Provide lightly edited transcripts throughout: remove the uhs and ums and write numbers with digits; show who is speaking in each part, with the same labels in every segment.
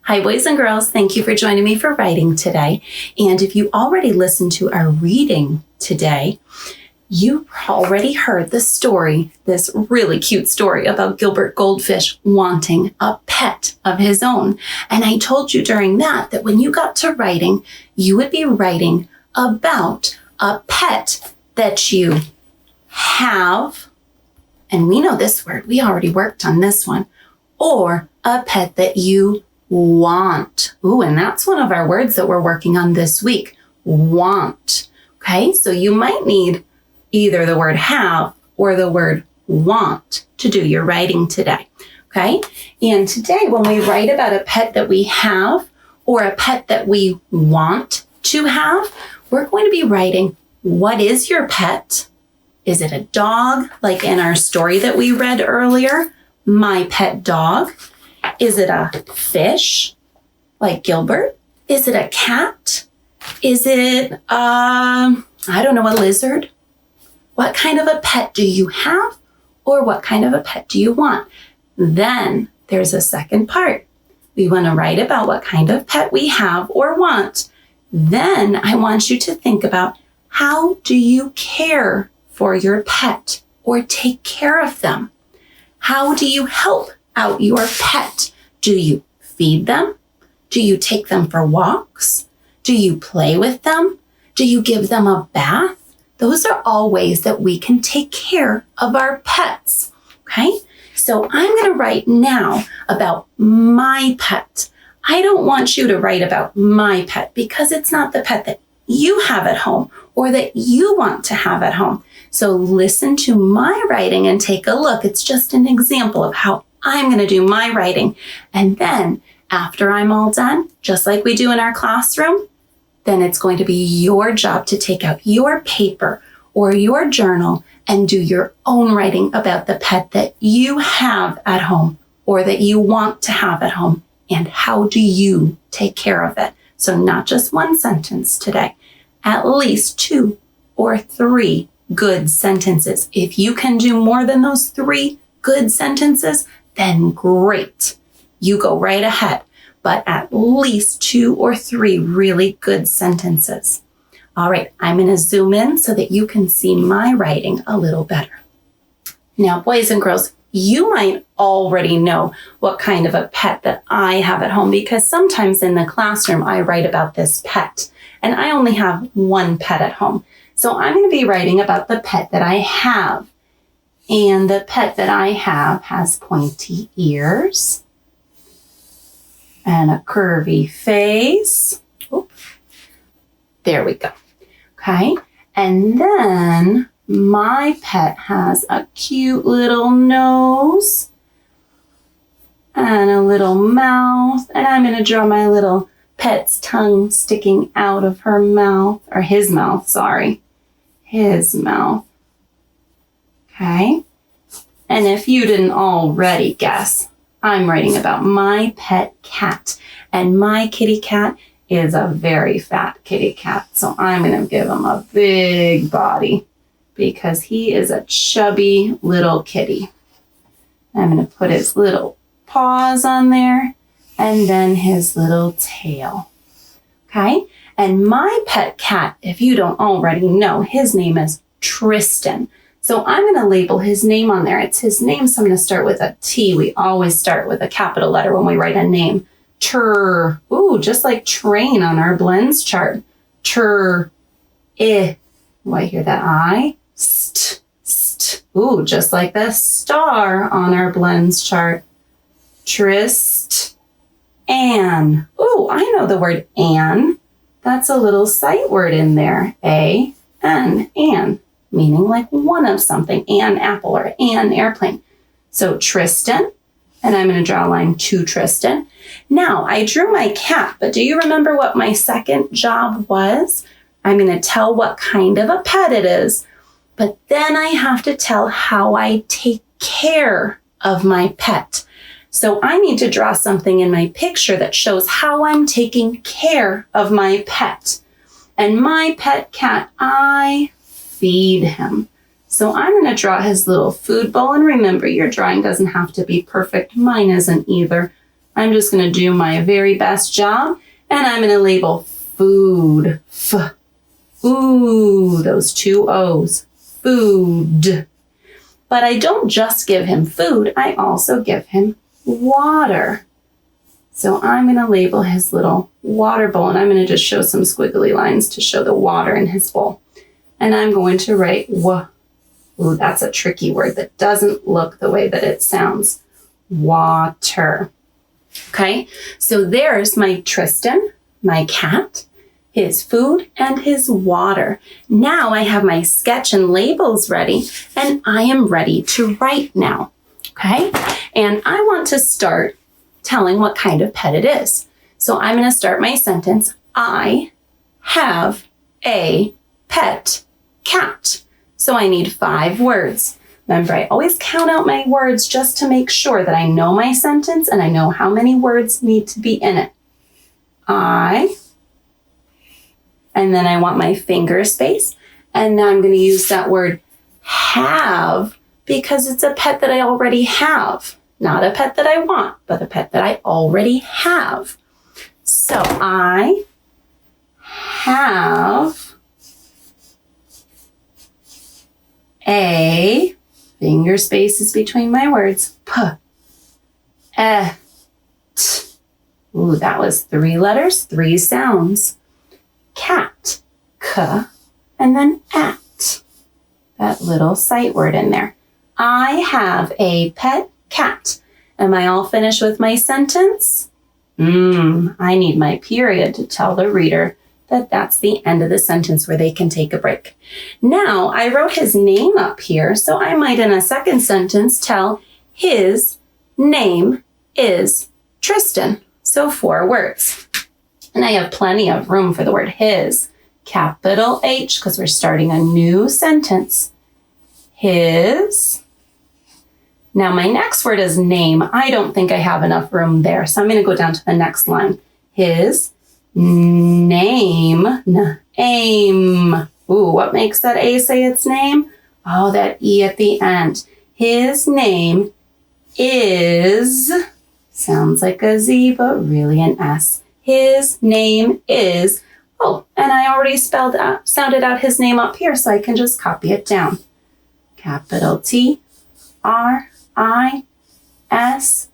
Speaker 1: Hi, boys and girls. Thank you for joining me for writing today. And if you already listened to our reading today, you already heard the story, this really cute story about Gilbert Goldfish wanting a pet of his own. And I told you during that when you got to writing, you would be writing about a pet that you have, and we know this word, we already worked on this one, or a pet that you want. Ooh, and that's one of our words that we're working on this week, want. Okay, so you might need either the word have or the word want to do your writing today. Okay, and today when we write about a pet that we have or a pet that we want to have, we're going to be writing, what is your pet? Is it a dog, like in our story that we read earlier, my pet dog? Is it a fish, like Gilbert? Is it a cat? Is it, a lizard? What kind of a pet do you have? Or what kind of a pet do you want? Then there's a second part. We want to write about what kind of pet we have or want. Then I want you to think about, how do you care for your pet or take care of them? How do you help out your pet? Do you feed them? Do you take them for walks? Do you play with them? Do you give them a bath? Those are all ways that we can take care of our pets. Okay, so I'm going to write now about my pet. I don't want you to write about my pet because it's not the pet that you have at home or that you want to have at home. So listen to my writing and take a look. It's just an example of how I'm going to do my writing. And then after I'm all done, just like we do in our classroom, then it's going to be your job to take out your paper or your journal and do your own writing about the pet that you have at home or that you want to have at home. And how do you take care of it? So not just one sentence today, at least 2 or 3 good sentences. If you can do more than those 3 good sentences, then great. You go right ahead, but at least 2 or 3 really good sentences. All right, I'm going to zoom in so that you can see my writing a little better. Now, boys and girls, you might already know what kind of a pet that I have at home because sometimes in the classroom I write about this pet and I only have one pet at home. So I'm going to be writing about the pet that I have. And the pet that I have has pointy ears and a curvy face. Oops. There we go. Okay. And then my pet has a cute little nose and a little mouth. And I'm going to draw my little pet's tongue sticking out of her mouth, or his mouth, sorry. His mouth. Okay. And if you didn't already guess, I'm writing about my pet cat. And my kitty cat is a very fat kitty cat. So I'm going to give him a big body because he is a chubby little kitty. I'm going to put his little paws on there and then his little tail. Okay? And my pet cat, if you don't already know, his name is Tristan. So I'm going to label his name on there. It's his name, so I'm going to start with a T. We always start with a capital letter when we write a name. Ooh, just like train on our blends chart. Oh, I hear that I. Ooh, just like the star on our blends chart. An. Ooh, I know the word an. That's a little sight word in there. An, meaning like one of something, an apple or an airplane. So Tristan, and I'm going to draw a line to Tristan. Now, I drew my cat, but do you remember what my second job was? I'm going to tell what kind of a pet it is, but then I have to tell how I take care of my pet. So I need to draw something in my picture that shows how I'm taking care of my pet. And my pet cat, I feed him. So I'm going to draw his little food bowl. And remember, your drawing doesn't have to be perfect. Mine isn't either. I'm just going to do my very best job, and I'm going to label food. Ooh, those two O's. Food. But I don't just give him food, I also give him water. So I'm going to label his little water bowl, and I'm going to just show some squiggly lines to show the water in his bowl. And I'm going to write Ooh, that's a tricky word that doesn't look the way that it sounds. Water. Okay, so there's my Tristan, my cat, his food, and his water. Now I have my sketch and labels ready, and I am ready to write now. Okay, and I want to start telling what kind of pet it is. So I'm going to start my sentence. I have a pet cat. So I need 5 words. Remember, I always count out my words just to make sure that I know my sentence and I know how many words need to be in it. I, and then I want my finger space, and then I'm going to use that word have because it's a pet that I already have. Not a pet that I want, but a pet that I already have. So I have a, finger spaces between my words, pet. Ooh, that was 3 letters, 3 sounds. Cat, k, and then at. That little sight word in there. I have a pet cat. Am I all finished with my sentence? I need my period to tell the reader that that's the end of the sentence where they can take a break. Now, I wrote his name up here, so I might in a second sentence tell his name is Tristan. So 4 words. And I have plenty of room for the word his. Capital H, because we're starting a new sentence. His. Now my next word is name. I don't think I have enough room there, so I'm going to go down to the next line. His name. Aim. Ooh, what makes that A say its name? Oh, that E at the end. His name is, sounds like a Z, but really an S. His name is, oh, and I already sounded out his name up here, so I can just copy it down. Capital T, R, I, S,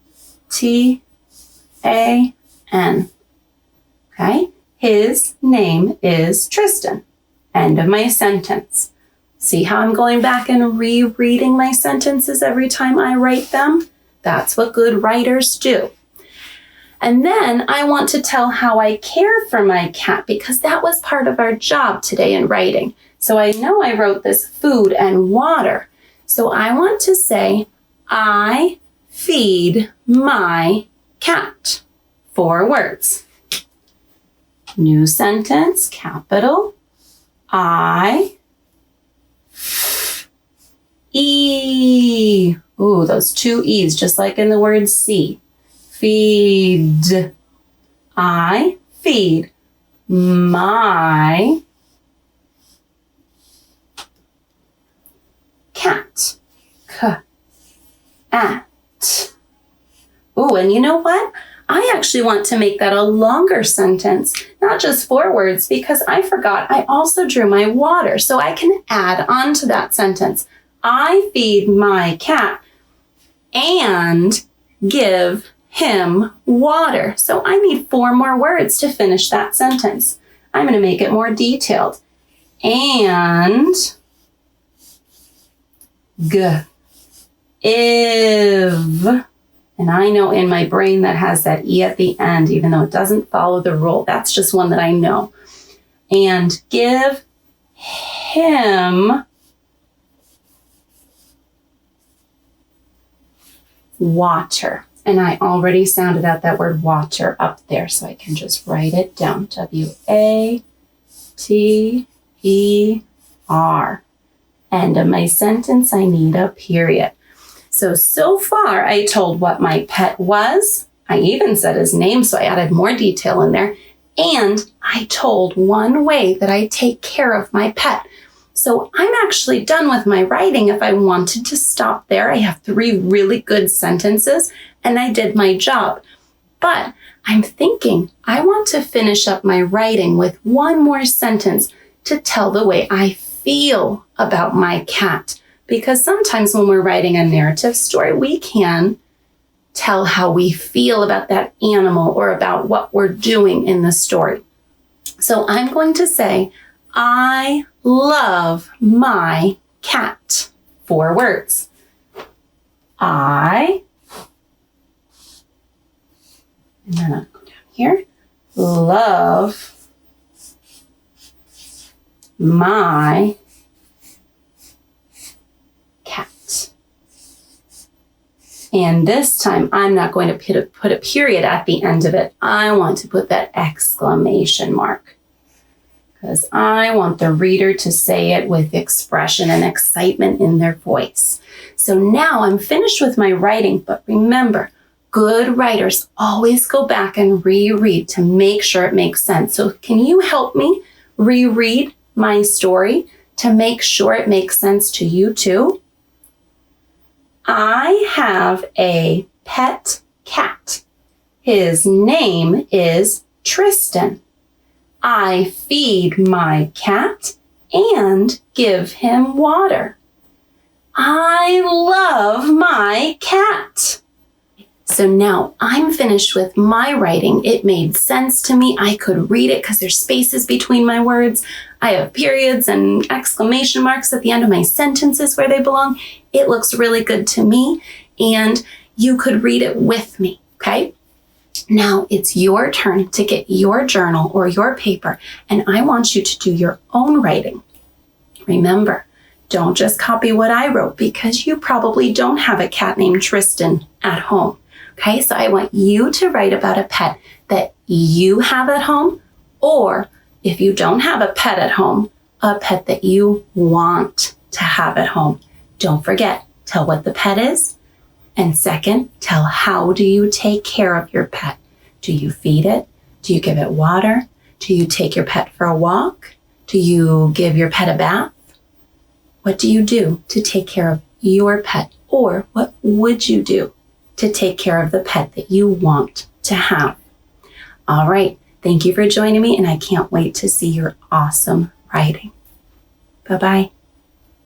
Speaker 1: T, A, N. Okay, his name is Tristan. End of my sentence. See how I'm going back and rereading my sentences every time I write them? That's what good writers do. And then I want to tell how I care for my cat because that was part of our job today in writing. So I know I wrote this food and water. So I want to say, I feed my cat. 4 words. New sentence, capital I, E. Ooh, those 2 E's, just like in the word see. Feed. I feed my cat. At. Ooh, and you know what? I actually want to make that a longer sentence, not just 4 words, because I forgot I also drew my water, so I can add on to that sentence. I feed my cat and give him water. So I need 4 more words to finish that sentence. I'm going to make it more detailed. And give. And I know in my brain that has that E at the end, even though it doesn't follow the rule. That's just one that I know. And give him water. And I already sounded out that word water up there, so I can just write it down. W-A-T-E-R. End of my sentence, I need a period. So far I told what my pet was. I even said his name, so I added more detail in there. And I told one way that I take care of my pet. So I'm actually done with my writing. If I wanted to stop there, I have 3 really good sentences and I did my job. But I'm thinking I want to finish up my writing with one more sentence to tell the way I feel about my cat. Because sometimes when we're writing a narrative story, we can tell how we feel about that animal or about what we're doing in the story. So I'm going to say, I love my cat. 4 words. I, and then I'll go down here, love my cat. And this time, I'm not going to put a period at the end of it. I want to put that exclamation mark because I want the reader to say it with expression and excitement in their voice. So now I'm finished with my writing, but remember, good writers always go back and reread to make sure it makes sense. So can you help me reread my story to make sure it makes sense to you too? I have a pet cat. His name is Tristan. I feed my cat and give him water. I love my cat. So now I'm finished with my writing. It made sense to me. I could read it because there's spaces between my words. I have periods and exclamation marks at the end of my sentences where they belong. It looks really good to me, and you could read it with me, okay? Now it's your turn to get your journal or your paper, and I want you to do your own writing. Remember, don't just copy what I wrote because you probably don't have a cat named Tristan at home. Okay, so I want you to write about a pet that you have at home, or if you don't have a pet at home, a pet that you want to have at home. Don't forget, tell what the pet is. And second, tell how do you take care of your pet. Do you feed it? Do you give it water? Do you take your pet for a walk? Do you give your pet a bath? What do you do to take care of your pet? Or what would you do to take care of the pet that you want to have? All right. Thank you for joining me, and I can't wait to see your awesome writing. Bye-bye.